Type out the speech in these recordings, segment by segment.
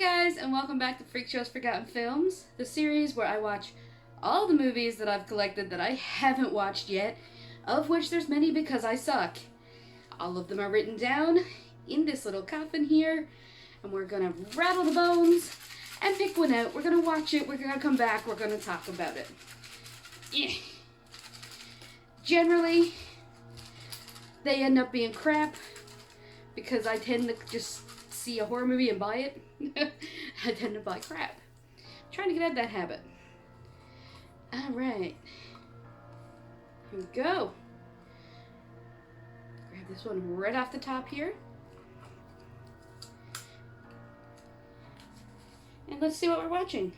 guys, and welcome back to Freakshow's Forgotten Films, the series where I watch all the movies that I've collected that I haven't watched yet, of which there's many because I suck. All of them are written down in this little coffin here, and we're gonna rattle the bones and pick one out. We're gonna watch it, we're gonna come back, we're gonna talk about it. Yeah. Generally, they end up being crap because I tend to just see a horror movie and buy it. I tend to buy crap. I'm trying to get out of that habit. Alright. Here we go. Grab this one right off the top here. And let's see what we're watching.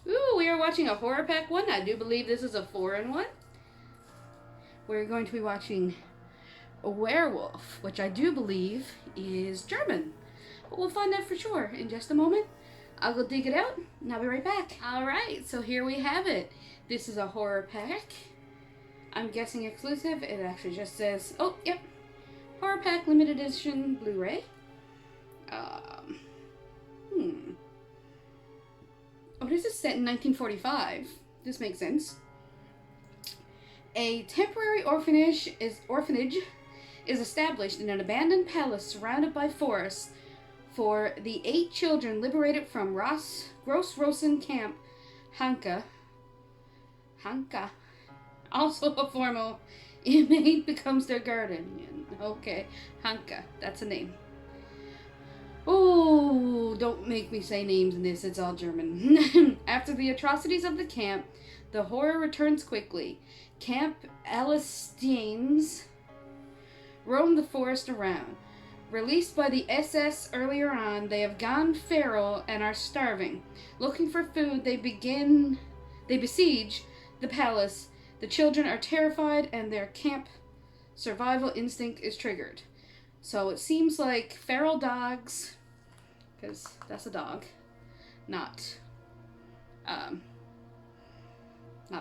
Ooh, we are watching a horror pack one. I do believe this is a 4-in-1. We're going to be watching a Werewolf, which I do believe is German. But we'll find out for sure in just a moment. I'll go dig it out, and I'll be right back. Alright, so here we have it. This is a horror pack. I'm guessing exclusive. It actually just says, oh, yep. Horror pack limited edition Blu-ray. Oh, this is set in 1945. This makes sense. A temporary orphanage is established in an abandoned palace surrounded by forests for the 8 children liberated from Gross-Rosen Camp Hanka. Also a former inmate becomes their guardian. Okay, Hanka, that's a name. Oh, don't make me say names in this, it's all German. After the atrocities of the camp, the horror returns quickly. Camp Alistines roam the forest around. Released by the SS earlier on, they have gone feral and are starving. Looking for food, they besiege the palace. The children are terrified and their camp survival instinct is triggered. So it seems like feral dogs, because that's a dog, not a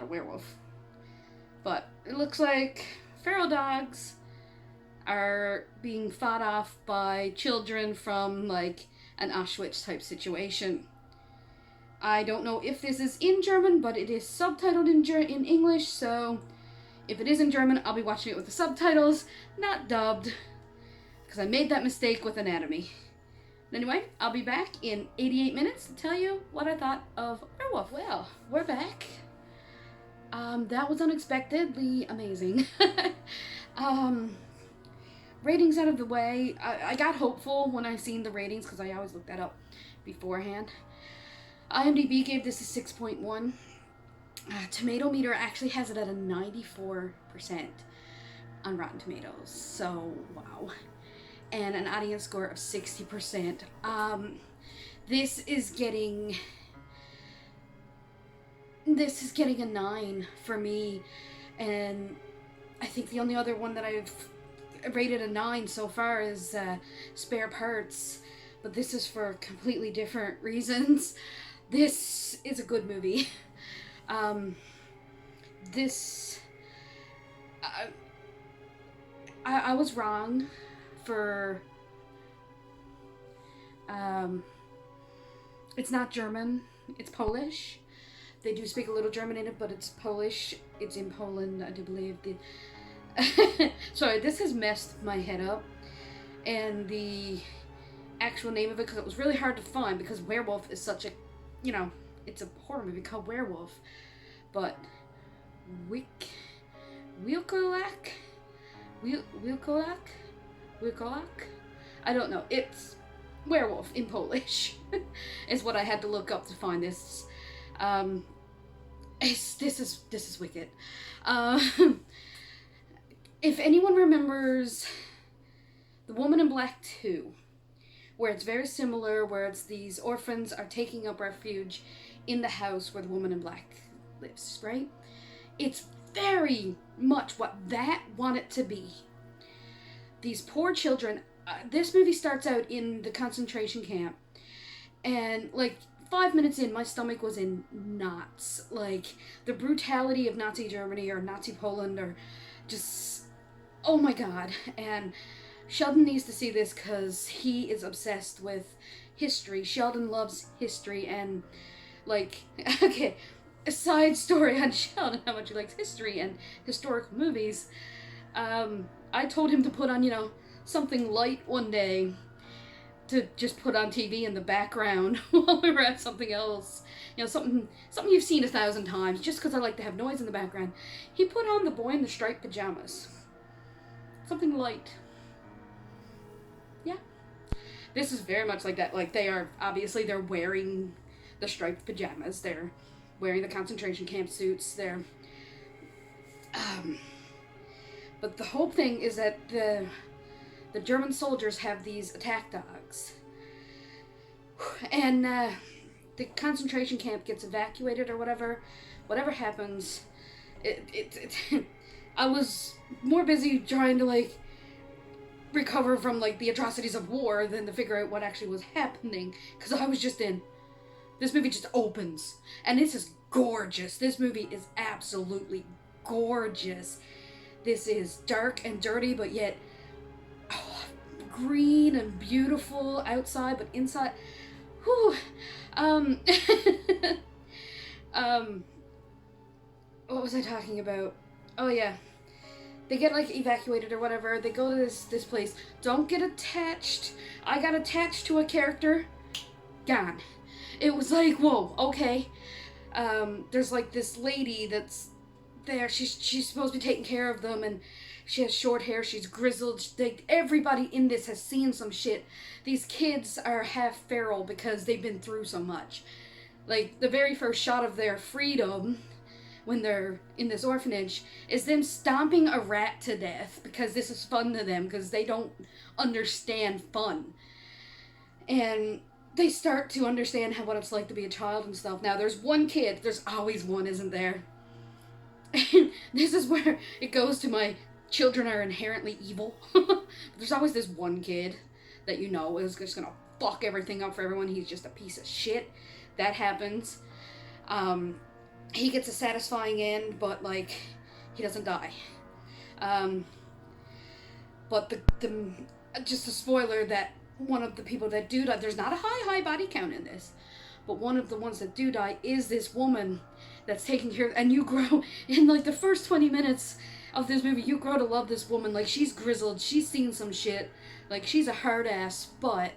werewolf. But it looks like feral dogs are being fought off by children from like an Auschwitz type situation. I don't know if this is in German, but it is subtitled in English, so if it is in German, I'll be watching it with the subtitles, not dubbed, because I made that mistake with Anatomy. Anyway, I'll be back in 88 minutes to tell you what I thought of Werewolf. Well, we're back. That was unexpectedly amazing. Ratings out of the way. I got hopeful when I seen the ratings because I always look that up beforehand. IMDb gave this a 6.1. Tomato meter actually has it at a 94% on Rotten Tomatoes. So, wow. And an audience score of 60%. This is getting a 9 for me, and I think the only other one that I've rated a 9 so far is Spare Parts, but this is for completely different reasons. This is a good movie. I was wrong for it's not German, it's Polish. They do speak a little German in it, but it's Polish. It's in Poland, I do believe. Sorry, this has messed my head up. And the actual name of it, because it was really hard to find, because Werewolf is such a, it's a horror movie called Werewolf. But Wilkolak? I don't know. It's Werewolf in Polish. Is what I had to look up to find this. This is wicked. If anyone remembers The Woman in Black 2, where it's very similar, where it's these orphans are taking up refuge in the house where the Woman in Black lives, right? It's very much what that wanted to be. These poor children, this movie starts out in the concentration camp, and like 5 minutes in, my stomach was in knots. Like, the brutality of Nazi Germany or Nazi Poland, or just, oh my god. And Sheldon needs to see this because he is obsessed with history. Sheldon loves history, and like, okay, a side story on Sheldon, how much he likes history and historical movies. I told him to put on, something light one day to just put on TV in the background while we were at something else. Something you've seen 1,000 times, just because I like to have noise in the background. He put on The Boy in the Striped Pajamas. Something light. Yeah. This is very much like that. Like, they're wearing the striped pajamas. They're wearing the concentration camp suits. But the whole thing is that the German soldiers have these attack dogs. And the concentration camp gets evacuated or whatever happens. I was more busy trying to, like, recover from, like, the atrocities of war than to figure out what actually was happening, because I was just in. This movie just opens, and this is gorgeous. This movie is absolutely gorgeous. This is dark and dirty, but yet green and beautiful outside, but inside, whew. What was I talking about? Oh yeah, they get, like, evacuated or whatever. They go to this place. Don't get attached. I got attached to a character. Gone. It was like, whoa, okay. There's, like, this lady that's there. She's supposed to be taking care of them, and she has short hair. She's grizzled. Everybody in this has seen some shit. These kids are half feral because they've been through so much. Like, the very first shot of their freedom, when they're in this orphanage, is them stomping a rat to death because this is fun to them, because they don't understand fun. And they start to understand what it's like to be a child and stuff. Now, there's one kid. There's always one, isn't there? And this is where it goes to my children are inherently evil. There's always this one kid that is just gonna fuck everything up for everyone. He's just a piece of shit. That happens. He gets a satisfying end, but, like, he doesn't die. But the just a spoiler that one of the people that do die, there's not a high body count in this, but one of the ones that do die is this woman that's taking care of, and you grow, in, like, the first 20 minutes of this movie, you grow to love this woman. Like, she's grizzled, she's seen some shit, like, she's a hard ass, but,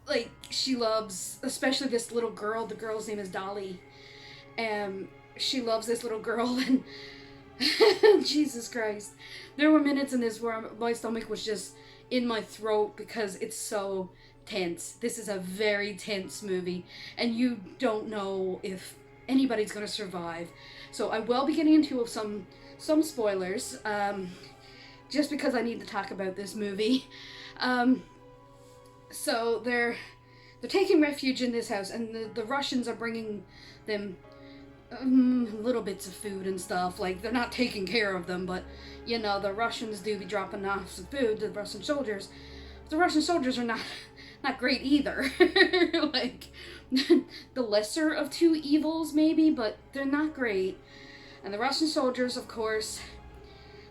like, she loves, especially this little girl. The girl's name is Dolly, and she loves this little girl, and Jesus Christ. There were minutes in this where my stomach was just in my throat because it's so tense. This is a very tense movie, and you don't know if anybody's going to survive. So I will be getting into some spoilers, just because I need to talk about this movie. So they're taking refuge in this house, and the Russians are bringing them little bits of food and stuff. Like, they're not taking care of them, but, the Russians do be dropping off some food to the Russian soldiers. The Russian soldiers are not great either. Like, the lesser of two evils, maybe, but they're not great. And the Russian soldiers, of course,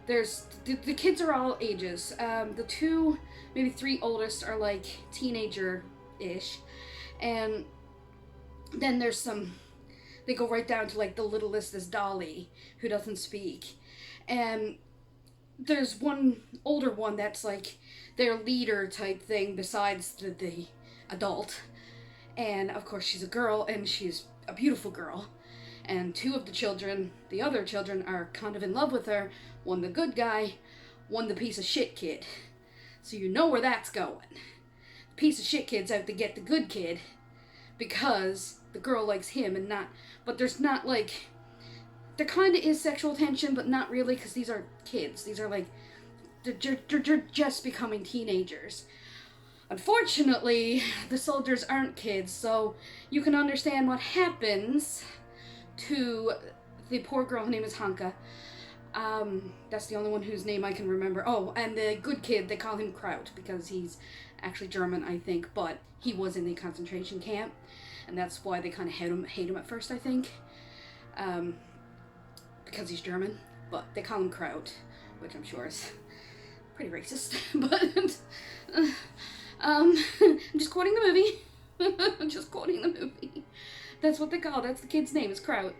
the kids are all ages. The two, maybe three oldest are, like, teenager-ish. And then there's they go right down to, like, the littlest is Dolly, who doesn't speak. And there's one older one that's, like, their leader type thing besides the adult. And, of course, she's a girl, and she's a beautiful girl. And two of the other children are kind of in love with her. One the good guy, one the piece of shit kid. So you know where that's going. The piece of shit kid's out to get the good kid because the girl likes him and not... But there's not, like... There kind of is sexual tension, but not really, because these are kids. These are, like... They're just becoming teenagers. Unfortunately, the soldiers aren't kids, so you can understand what happens to the poor girl. Her name is Hanka. That's the only one whose name I can remember. Oh, and the good kid, they call him Kraut, because he's actually German, I think, but he was in the concentration camp, and that's why they kind of hate him at first, I think, because he's German, but they call him Kraut, which I'm sure is pretty racist, but, I'm just quoting the movie. I'm just quoting the movie. That's what they call it. That's the kid's name, is Kraut.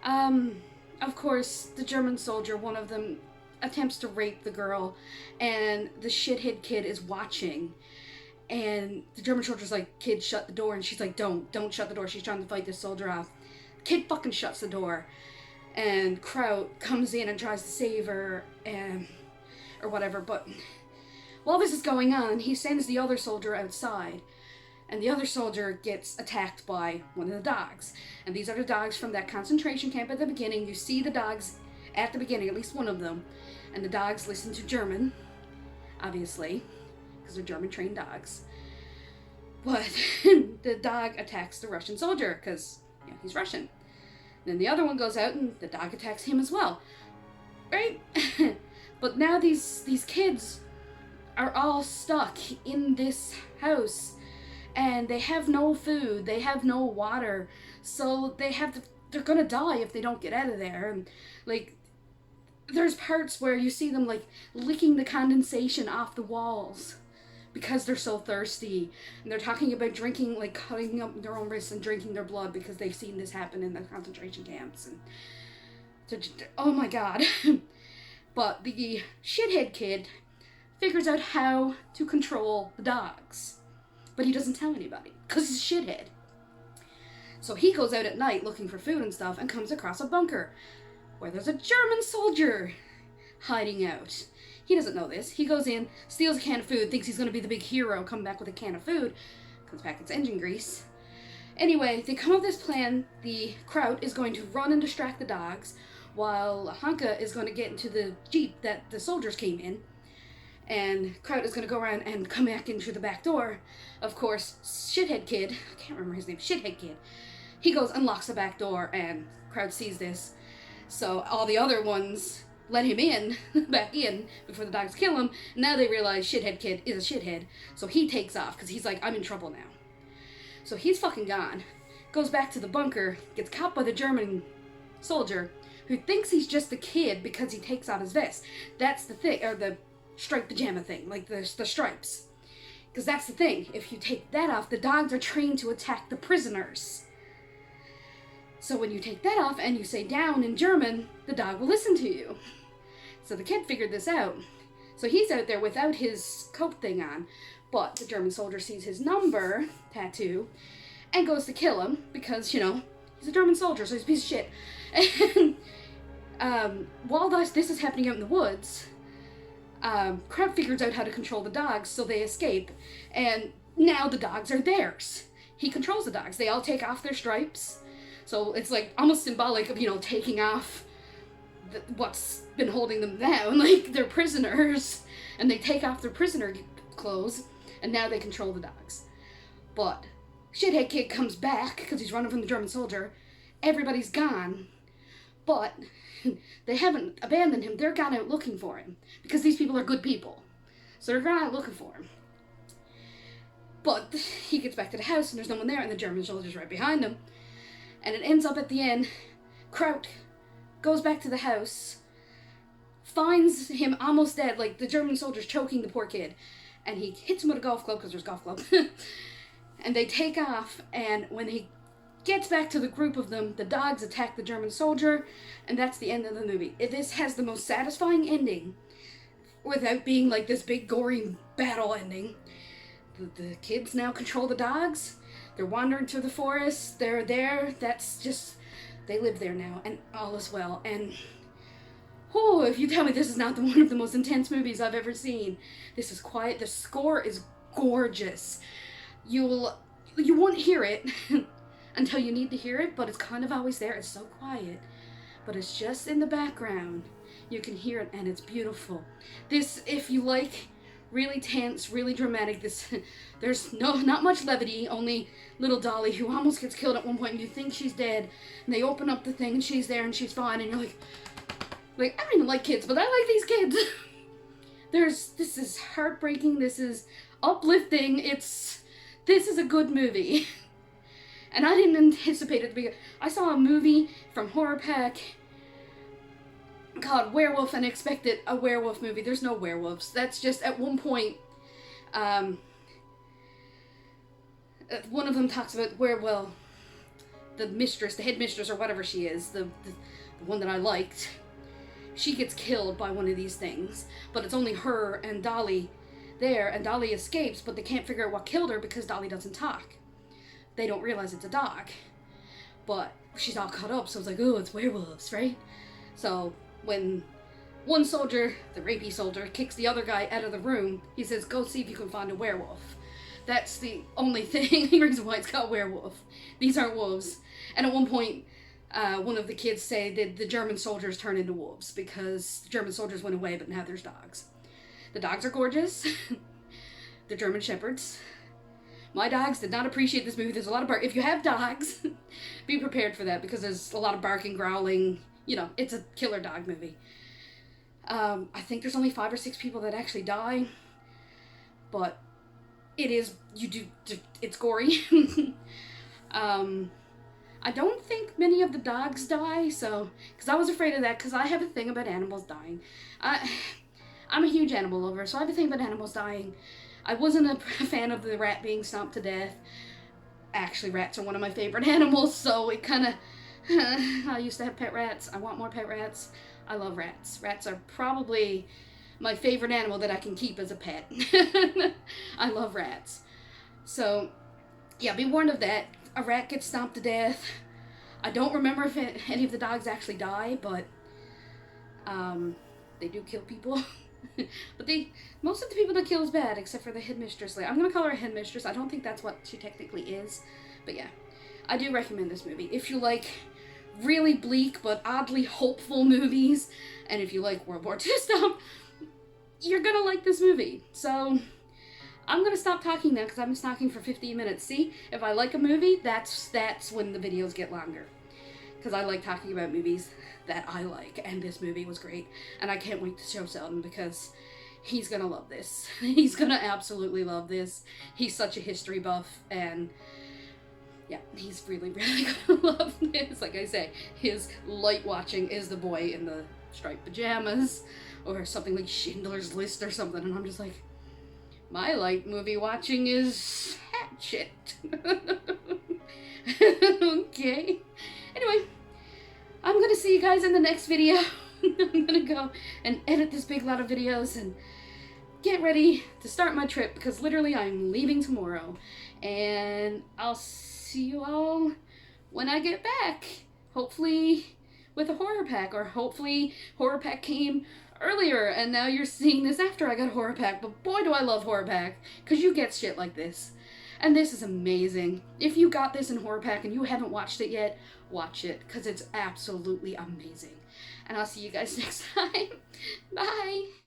Of course, the German soldier, one of them, attempts to rape the girl, and the shithead kid is watching. And the German soldier's like, kid, shut the door. And she's like, don't shut the door. She's trying to fight this soldier off. Kid fucking shuts the door. And Kraut comes in and tries to save her, or whatever. But while this is going on, he sends the other soldier outside. And the other soldier gets attacked by one of the dogs. And these are the dogs from that concentration camp at the beginning. You see the dogs at the beginning, at least one of them. And the dogs listen to German, obviously, because they're German-trained dogs. But the dog attacks the Russian soldier, because, you know, he's Russian. Then the other one goes out, and the dog attacks him as well. Right? But now these kids are all stuck in this house. And they have no food, they have no water, so they're gonna die if they don't get out of there. And, like, there's parts where you see them, like, licking the condensation off the walls because they're so thirsty. And they're talking about drinking, like, cutting up their own wrists and drinking their blood because they've seen this happen in the concentration camps. And oh my god. But the shithead kid figures out how to control the dogs. But he doesn't tell anybody, because he's a shithead. So he goes out at night looking for food and stuff and comes across a bunker where there's a German soldier hiding out. He doesn't know this. He goes in, steals a can of food, thinks he's going to be the big hero, come back with a can of food. Comes back, it's engine grease. Anyway, they come up with this plan. The Kraut is going to run and distract the dogs, while Hanka is going to get into the jeep that the soldiers came in. And Kraut is going to go around and come back in through the back door. Of course, shithead kid, I can't remember his name, shithead kid, he goes and locks the back door, and Kraut sees this. So all the other ones let him in, back in, before the dogs kill him. Now they realize shithead kid is a shithead. So he takes off, because he's like, I'm in trouble now. So he's fucking gone. Goes back to the bunker, gets caught by the German soldier, who thinks he's just a kid because he takes off his vest. That's the thing, or the striped pajama thing, like the stripes. Because that's the thing, if you take that off, the dogs are trained to attack the prisoners. So when you take that off and you say down in German, the dog will listen to you. So the kid figured this out. So he's out there without his coat thing on, but the German soldier sees his number tattoo and goes to kill him because, you know, he's a German soldier, so he's a piece of shit. And while this is happening out in the woods, Kraut figures out how to control the dogs, so they escape, and now the dogs are theirs. He controls the dogs. They all take off their stripes, so it's like almost symbolic of, you know, taking off what's been holding them down, like they're prisoners, and they take off their prisoner clothes, and now they control the dogs. But shithead kid comes back because he's running from the German soldier. Everybody's gone, but they haven't abandoned him. They're gone out looking for him because these people are good people. So they're gone out looking for him. But he gets back to the house and there's no one there, and the German soldier's right behind him. And it ends up at the end, Kraut goes back to the house, finds him almost dead, like the German soldier's choking the poor kid, and he hits him with a golf club because there's a golf club. And they take off, and when he gets back to the group of them, the dogs attack the German soldier, and that's the end of the movie. This has the most satisfying ending without being like this big gory battle ending. The kids now control the dogs. They're wandering through the forest. They're there. That's just, they live there now, and all is well. And oh, if you tell me this is not one of the most intense movies I've ever seen. This is quiet. The score is gorgeous. You won't hear it until you need to hear it, but it's kind of always there. It's so quiet, but it's just in the background. You can hear it, and it's beautiful. This, if you like really tense, really dramatic, there's not much levity, only little Dolly, who almost gets killed at one point, and you think she's dead, and they open up the thing, and she's there, and she's fine, and you're like, I don't even like kids, but I like these kids. This is heartbreaking, this is uplifting, this is a good movie. And I didn't anticipate it to be. I saw a movie from Horror Pack called Werewolf and expected a werewolf movie. There's no werewolves. That's just, at one point, One of them talks about where, well, the mistress, the headmistress or whatever she is, the one that I liked, she gets killed by one of these things, but it's only her and Dolly there, and Dolly escapes, but they can't figure out what killed her because Dolly doesn't talk. They don't realize it's a dog, but she's all caught up, so it's like, oh, it's werewolves, right? So when one soldier, the rapey soldier, kicks the other guy out of the room, he says, go see if you can find a werewolf. That's the only thing, the reason why it's called werewolf. These aren't wolves. And at one point, one of the kids say that the German soldiers turn into wolves because the German soldiers went away, but now there's dogs. The dogs are gorgeous. The German shepherds. My dogs did not appreciate this movie. There's a lot of bark. If you have dogs, be prepared for that because there's a lot of barking, growling. You know, it's a killer dog movie. I think there's only 5 or 6 people that actually die, but it is, it's gory. I don't think many of the dogs die, so, because I was afraid of that, because I have a thing about animals dying. I'm a huge animal lover, so I have a thing about animals dying. I wasn't a fan of the rat being stomped to death. Actually, rats are one of my favorite animals, so it kind of, I used to have pet rats. I want more pet rats. I love rats. Rats are probably my favorite animal that I can keep as a pet. I love rats. So, yeah, be warned of that. A rat gets stomped to death. I don't remember if any of the dogs actually die, but they do kill people. But most of the people that kill is bad, except for the headmistress. Like, I'm gonna call her a headmistress. I don't think that's what she technically is. But yeah, I do recommend this movie. If you like really bleak but oddly hopeful movies, and if you like World War II stuff, you're gonna like this movie. So I'm gonna stop talking now because I've been talking for 15 minutes. See, if I like a movie, that's when the videos get longer. Because I like talking about movies that I like, and this movie was great. And I can't wait to show Sheldon because he's gonna love this. He's gonna absolutely love this. He's such a history buff, and yeah, he's really, really gonna love this. Like I say, his light watching is the boy in the striped pajamas, or something like Schindler's List or something, and I'm just like, my light movie watching is Hatchet. Okay. Anyway, I'm gonna see you guys in the next video. I'm gonna go and edit this big lot of videos and get ready to start my trip because literally I'm leaving tomorrow. And I'll see you all when I get back. Hopefully with a horror pack, or hopefully horror pack came earlier and now you're seeing this after I got a horror pack. But boy, do I love horror pack, because you get shit like this. And this is amazing. If you got this in horror pack and you haven't watched it yet, watch it, because it's absolutely amazing. And I'll see you guys next time. Bye!